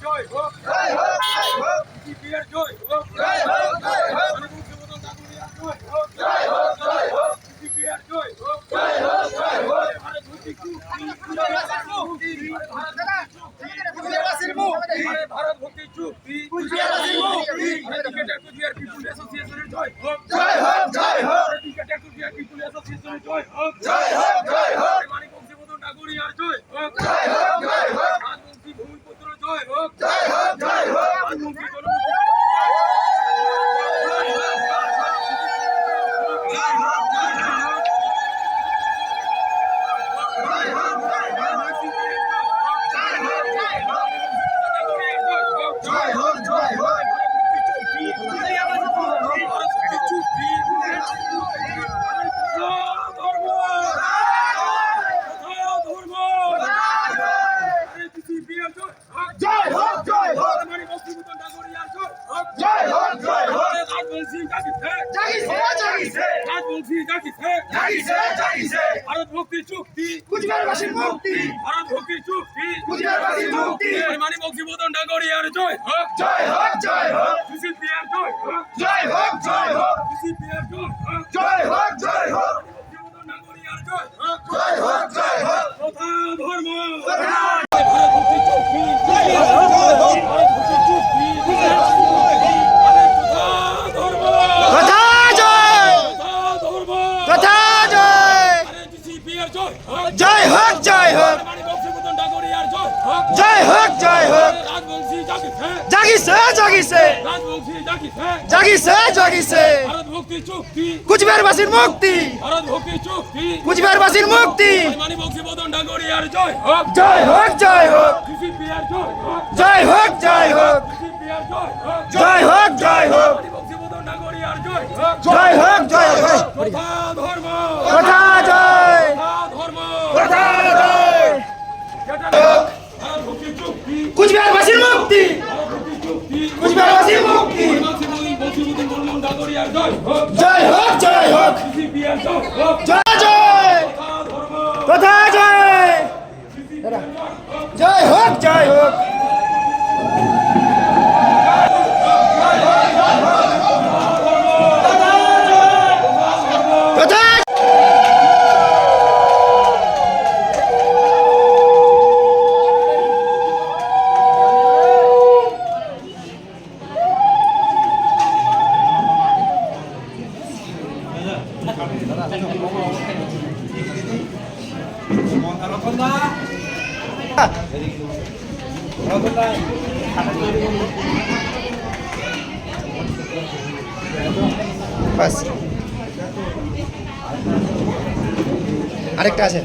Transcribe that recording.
জয় হোক, জয় হোক, জয় হোক, বিজেপির জয় হোক, জয় হোক, জয় হোক, মুখ্যমন্ত্রী দাদুরিয়ার জয় হোক, জয় হোক, জয় হোক, বিজেপির জয় হোক, জয় হোক, জয় হোক, ভারত মুক্তি চুক্তি, কুচবিহারবাসীর মুক্তি, ভারত মুক্তি চুক্তি, কুচবিহারবাসীর মুক্তি, কুচবিহার পিপুল অ্যাসোসিয়েশনের জয় হোক, জয় হোক, জয় হোক, কুচবিহার পিপুল অ্যাসোসিয়েশনের জয় হোক, জয় হোক, জয় হোক, মানিকগঞ্জ মদন নাগরিয়ার জয় হোক, জয় হোক, জয় হোক, রাজবংশী ভূমিপুত্র জয় হোক, জয় হোক, জয় হোক, রাজবংশী জনমুক্তি ভারত মুক্তি চুক্তি, কুচবিহারবাসীর মুক্তি, ভারত মুক্তি চুক্তি, কুচবিহারবাসীর মুক্তি, মানিকগঞ্জ মদন নাগরিয়ার জয় হোক, জয় হোক, জয় হোক, বিজেপির জয় হোক, জয় হোক, জয় হোক, বিজেপির জয় হোক, জয় হোক, জয় হোক, মদন নাগরিয়ার জয় হোক, জয় হোক, জয় হোক, প্রথা ধর্ম ভারত মুক্তি চুক্তি, জয় হোক, জয় হোক, ভারত মুক্তি চুক্তি, জয় হোক, জয় হোক, জয় হোক, জয় হোক, জাগিছে, জাগিছে, জাগিছে, জাগিছে, ভারত মুক্তি চুক্তি, কুচবিহারবাসীর মুক্তি, ভারত মুক্তি চুক্তি, কুচবিহারবাসীর মুক্তি, মানিকগঞ্জ মদন নাগরিয়ার জয় হোক, জয় হোক, জয় হোক, বিজেপির জয় হোক, জয় হোক, জয় হোক, বিজেপির জয় হোক, জয় হোক, জয় হোক, মানিকগঞ্জ মদন নাগরিয়ার জয় হোক, জয় হোক, জয় হোক, প্রথা ধর্ম, প্রথা জয়, প্রথা ধর্ম, প্রথা জয়, ভারত মুক্তি চুক্তি, কুচবিহারবাসীর মুক্তি, ভারত মুক্তি চুক্তি, কুচবিহারবাসীর মুক্তি, বংশীবদন মদন নাগরিয়ার জয় হোক, জয় হোক, জয় হোক, বিজেপির জয় হোক, জয় জয়, প্রথা ধর্ম, প্রথা জয়, জয় হোক, জয় হোক, প্রথা বাস আরেকটা আছে।